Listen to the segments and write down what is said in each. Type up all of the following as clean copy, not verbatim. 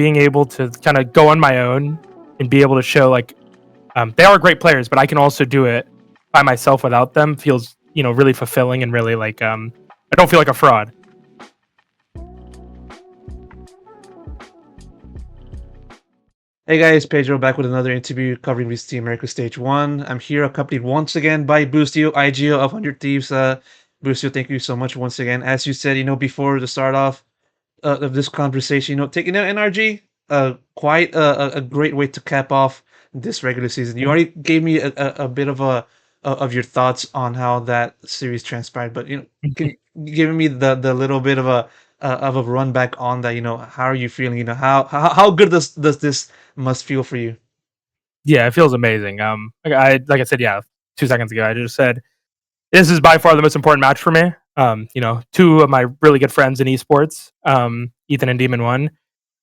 being able to kind of go on my own and be able to show like they are great players, but I can also do it by myself without them feels really fulfilling and really like I don't feel like a fraud. Hey guys, Pedro back with another interview covering VCT America Stage 1. I'm here accompanied once again by Boostio, IGO of 100T's. Boostio, thank you so much once again. As you said, before the start off of this conversation, taking out NRG, quite a great way to cap off this regular season. You already gave me a bit of your thoughts on how that series transpired, but can you give me the little bit of a run back on that? How are you feeling? How good does this must feel for you? Yeah, it feels amazing. Like I said, yeah, 2 seconds ago, I just said this is by far the most important match for me. Two of my really good friends in esports, Ethan and Demon1,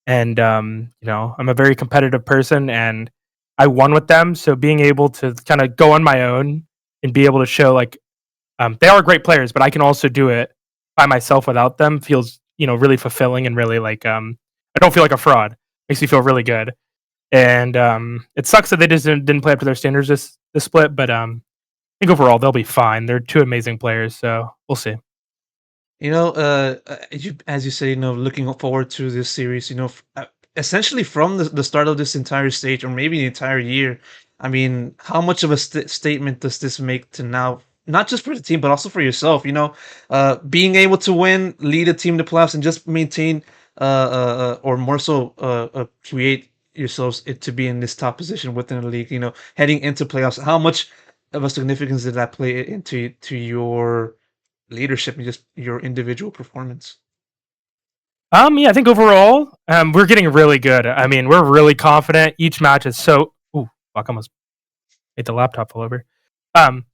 and I'm a very competitive person, and I won with them. So being able to kind of go on my own and be able to show like they are great players, but I can also do it by myself without them feels really fulfilling and really like I don't feel like a fraud. Makes me feel really good. And it sucks that they just didn't play up to their standards this split, but I think overall they'll be fine. They're two amazing players, so we'll see. As you say, looking forward to this series, essentially from the start of this entire stage, or maybe the entire year. I mean, how much of a statement does this make to now, not just for the team, but also for yourself? Being able to win, lead a team to playoffs, and just maintain, or more so, create yourselves to be in this top position within the league. Heading into playoffs, how much of a significance did that play into your leadership and just your individual performance? Yeah, I think overall, we're getting really good. I mean, we're really confident. Each match is so. Ooh, fuck! Almost made the laptop fall over. Um,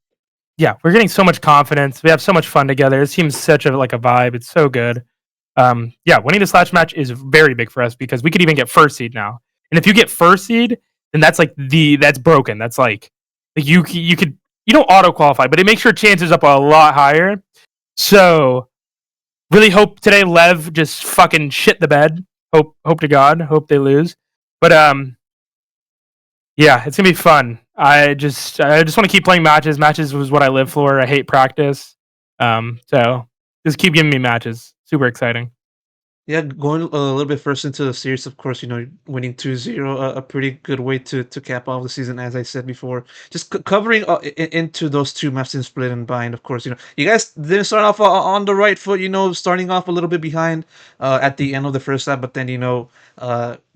yeah, we're getting so much confidence. We have so much fun together. It seems such a vibe. It's so good. Yeah, winning this last match is very big for us because we could even get first seed now. And if you get first seed, then that's like that's broken. That's like you don't auto qualify, but it makes your chances up a lot higher. So really hope today Lev just fucking shit the bed. Hope to God. Hope they lose. But yeah, it's gonna be fun. I just want to keep playing matches. Matches was what I live for. I hate practice. So just keep giving me matches. Super exciting. Yeah, going a little bit first into the series, of course, winning 2-0, a pretty good way to cap off the season, as I said before. Just covering into those two maps in Split and Bind, of course, you guys didn't start off on the right foot, starting off a little bit behind at the end of the first half, but then,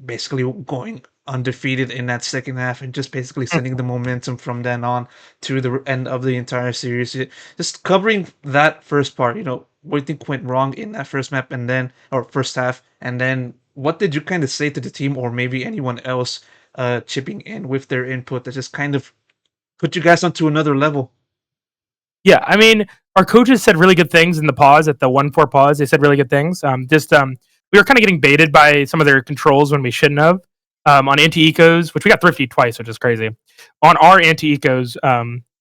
basically going undefeated in that second half and just basically sending the momentum from then on to the end of the entire series. Just covering that first part, what do you think went wrong in that first map and then, or first half, and then what did you kind of say to the team or maybe anyone else chipping in with their input that just kind of put you guys onto another level? Yeah, I mean, our coaches said really good things in the pause at the 1-4 pause. They said really good things. We were kind of getting baited by some of their controls when we shouldn't have. On anti ecos, which we got thrifty twice, which is crazy. On our anti ecos,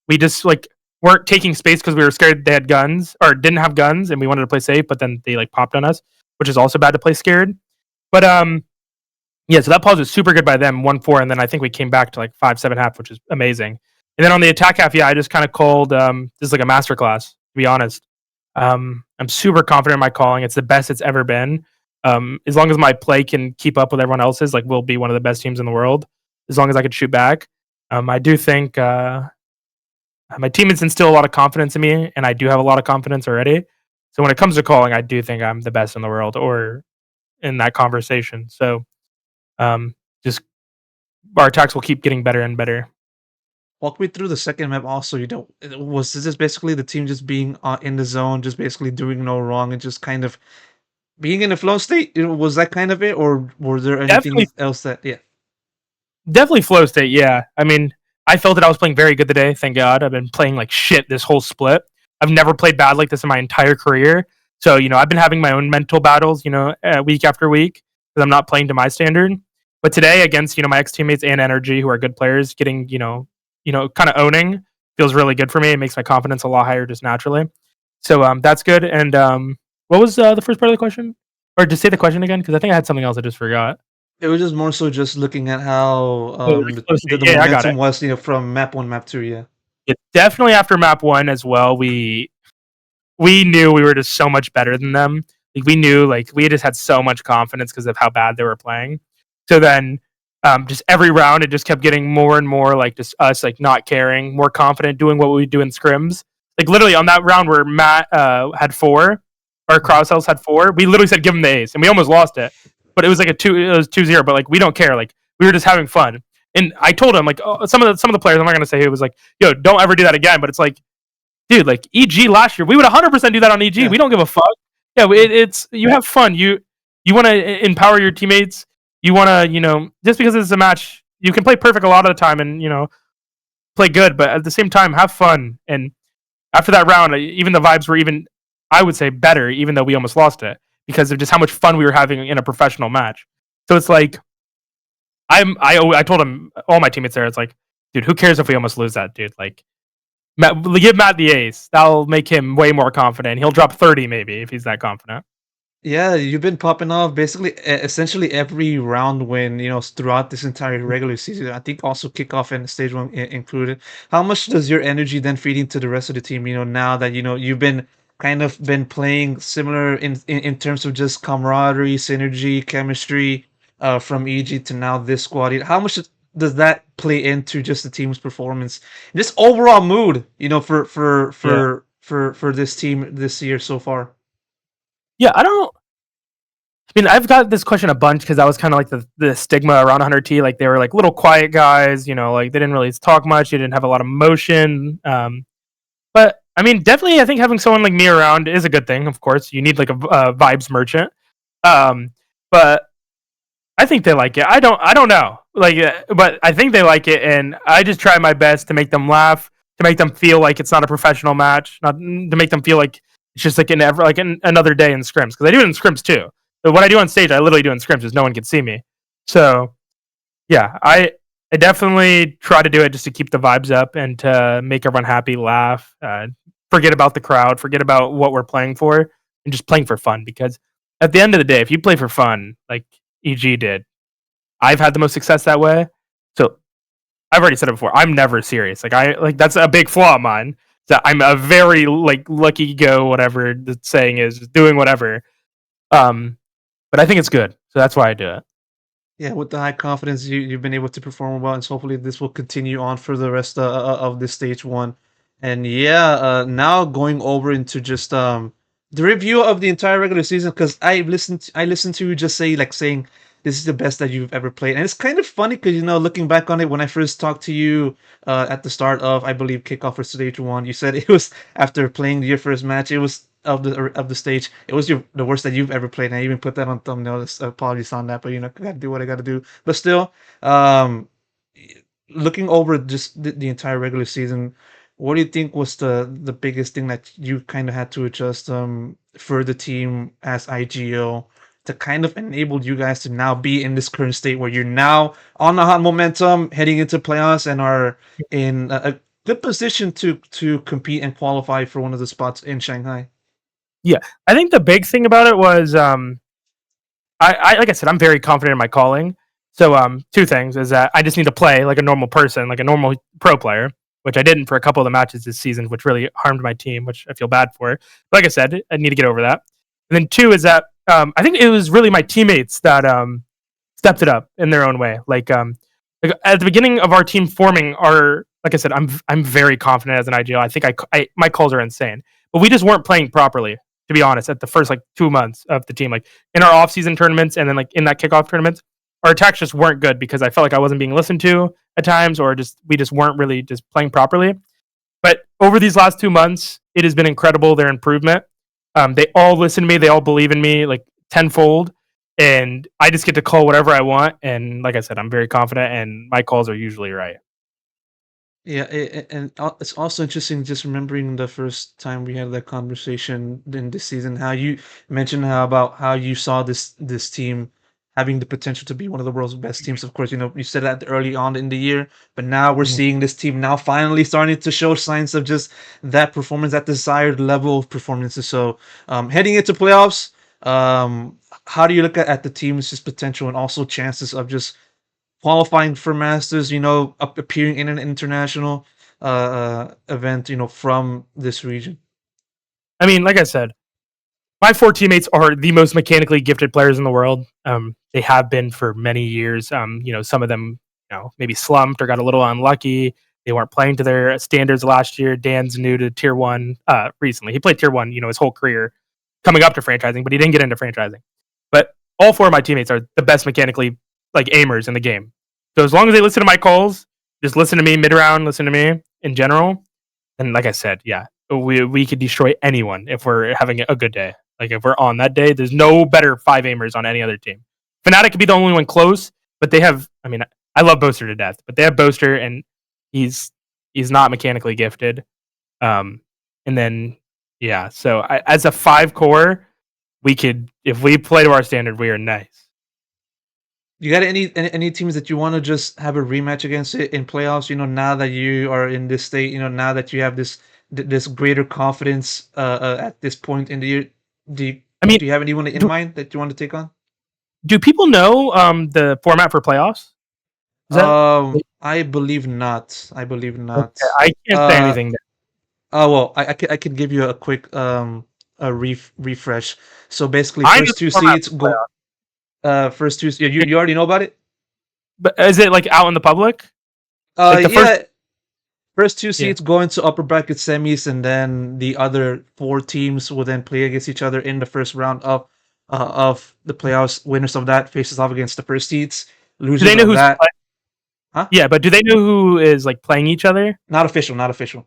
we just like weren't taking space because we were scared they had guns or didn't have guns, and we wanted to play safe. But then they like popped on us, which is also bad to play scared. But yeah, so that pause was super good by them, 1-4, and then I think we came back to like 5-7 half, which is amazing. And then on the attack half, yeah, I just kind of called this is like a masterclass, to be honest. I'm super confident in my calling. It's the best it's ever been. As long as my play can keep up with everyone else's, like we'll be one of the best teams in the world. As long as I can shoot back, I do think my teammates instill a lot of confidence in me, and I do have a lot of confidence already. So when it comes to calling, I do think I'm the best in the world, or in that conversation. So just our attacks will keep getting better and better. Walk me through the second map also, was this just basically the team just being in the zone, just basically doing no wrong and just kind of being in a flow state? Was that kind of it, or was there anything Definitely, else that, yeah? definitely flow state. Yeah, I mean, I felt that I was playing very good today. Thank God. I've been playing like shit this whole split. I've never played bad like this in my entire career. So I've been having my own mental battles, week after week because I'm not playing to my standard. But today against my ex teammates and NRG, who are good players, getting kind of owning feels really good for me. It makes my confidence a lot higher just naturally. So that's good. And what was the first part of the question? Or just say the question again, because I think I had something else I just forgot. It was just more so just looking at how Oh, the yeah, I got momentum it. was, from map one, map two. Yeah. Yeah, definitely after map one as well. We knew we were just so much better than them. Like we knew, like we just had so much confidence because of how bad they were playing. So then, just every round, it just kept getting more and more like just us like not caring, more confident, doing what we do in scrims. Like literally on that round where Matt had four, or Mhm. Krausehaus had four, we literally said give him the ace, and we almost lost it. But it was like it was 2-0. But like we don't care. Like we were just having fun. And I told him like some of the players, I'm not gonna say who, was like, yo, don't ever do that again. But it's like, dude, like EG last year, we would 100% do that on EG. Yeah. We don't give a fuck. Yeah, Yeah. it's you have fun. You want to empower your teammates. You want to, just because it's a match, you can play perfect a lot of the time and play good, but at the same time, have fun. And after that round, even the vibes were even, I would say, better, even though we almost lost it because of just how much fun we were having in a professional match. So it's like I told him, all my teammates there, it's like, dude, who cares if we almost lose that, dude? Like give Matt the ace. That'll make him way more confident. He'll drop 30 maybe if he's that confident. Yeah, you've been popping off basically essentially every round win, throughout this entire regular season. I think also kickoff and stage one included. How much does your energy then feed into the rest of the team, now that you've been kind of been playing similar in terms of just camaraderie, synergy, chemistry, from EG to now this squad. How much does that play into just the team's performance? Just overall mood, Yeah. for this team this year so far? Yeah, I don't. I mean, I've got this question a bunch because that was kind of like the stigma around 100T. Like they were like little quiet guys, like they didn't really talk much. They didn't have a lot of motion. But I mean, definitely, I think having someone like me around is a good thing. Of course, you need like a vibes merchant. Um, but I think they like it. I don't know. Like, but I think they like it, and I just try my best to make them laugh, to make them feel like it's not a professional match, not to make them feel like it's just like another day in scrims, because I do it in scrims too. But what I do on stage, I literally do in scrims, because no one can see me. So yeah, I definitely try to do it just to keep the vibes up and to make everyone happy, laugh, forget about the crowd, forget about what we're playing for, and just playing for fun. Because at the end of the day, if you play for fun, like EG did, I've had the most success that way. So I've already said it before. I'm never serious. Like that's a big flaw of mine. That I'm a very like lucky go, whatever the saying is, doing whatever. Um, but I think it's good, so that's why I do it. Yeah, with the high confidence, you've been able to perform well, and so hopefully this will continue on for the rest of this stage one. And yeah, now going over into just the review of the entire regular season, because I listened to you just saying this is the best that you've ever played, and it's kind of funny because looking back on it, when I first talked to you at the start of, I believe, kickoff for stage one, you said it was after playing your first match, it was of the stage. It was the worst that you've ever played. And I even put that on thumbnail. Apologies on that, but gotta do what I gotta do. But still, um, looking over just the entire regular season, what do you think was the biggest thing that you kind of had to adjust for the team as IGO to kind of enable you guys to now be in this current state where you're now on a hot momentum heading into playoffs and are in a good position to compete and qualify for one of the spots in Shanghai? Yeah, I think the big thing about it was I like I said, I'm very confident in my calling. So two things is that I just need to play like a normal person, like a normal pro player, which I didn't for a couple of the matches this season, which really harmed my team, which I feel bad for. But like I said, I need to get over that. And then two is that I think it was really my teammates that stepped it up in their own way. Like at the beginning of our team forming, our like I said, I'm very confident as an IGL. I think my calls are insane, but we just weren't playing properly. To be honest, at the first like 2 months of the team, like in our off-season tournaments and then like in that kickoff tournaments, our attacks just weren't good because I felt like I wasn't being listened to at times, or just we just weren't really just playing properly. But over these last 2 months, it has been incredible, their improvement. They all listen to me, they all believe in me like tenfold, and I just get to call whatever I want. And like I said, I'm very confident, and my calls are usually right. Yeah, and it's also interesting just remembering the first time we had that conversation in this season. How you mentioned how you saw this team having the potential to be one of the world's best teams. Of course, you said that early on in the year, but now we're Mhm. seeing this team now finally starting to show signs of just that performance, that desired level of performances. So, heading into playoffs, how do you look at the team's just potential and also chances of just qualifying for Masters? Appearing in an international event, from this region. I mean, like I said, my four teammates are the most mechanically gifted players in the world. They have been for many years. Some of them, maybe slumped or got a little unlucky. They weren't playing to their standards last year. Dan's new to tier one recently. He played tier one, his whole career coming up to franchising, but he didn't get into franchising. But all four of my teammates are the best mechanically like aimers in the game. So as long as they listen to my calls, just listen to me mid round, listen to me in general, and like I said, yeah, we could destroy anyone if we're having a good day. Like if we're on that day, there's no better five aimers on any other team. Fnatic could be the only one close, but they have. I mean, I love Boaster to death, but they have Boaster, and he's not mechanically gifted. And then yeah, so as a five core, we could if we play to our standard, we are nice. You got any teams that you want to just have a rematch against it in playoffs? Now that you are in this state, now that you have this greater confidence at this point in the year, do you, I mean, do you have anyone in do, mind that you want to take on? do people know the format for playoffs? Is that I believe not. I believe okay? not. I can't say Uh, anything. oh well, I could give you a quick a refresh. So basically, I know first the two format seeds for go. playoffs. First two. You already know about it. But is it like out in the public? Like the first, Yeah. First two yeah. seeds go into upper bracket semis, and then the other four teams will then play against each other in the first round of the playoffs. Winners of that faces off against the first seeds. Do they Losers know of who's that, huh? yeah? But do they know who is like playing each other? Not official. Not official.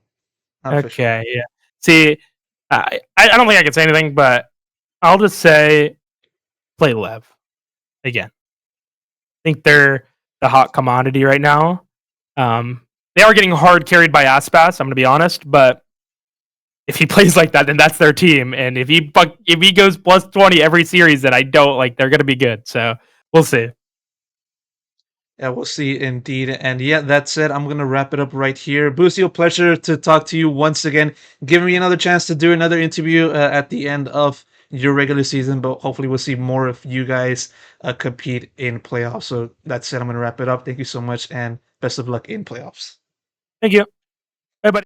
Not official. Okay, yeah. See, I don't think I can say anything, but I'll just say play Lev again. I think they're the hot commodity right now. They are getting hard carried by Aspas. I'm going to be honest, but if he plays like that, then that's their team. And if he goes plus 20 every series, then I don't like they're going to be good. So we'll see. Yeah, we'll see indeed. And yeah, that said, I'm gonna wrap it up right here. Boostio, pleasure to talk to you once again. Give me another chance to do another interview at the end of your regular season, but hopefully we'll see more of you guys compete in playoffs. So that said, I'm gonna wrap it up. Thank you so much, and best of luck in playoffs. Thank you.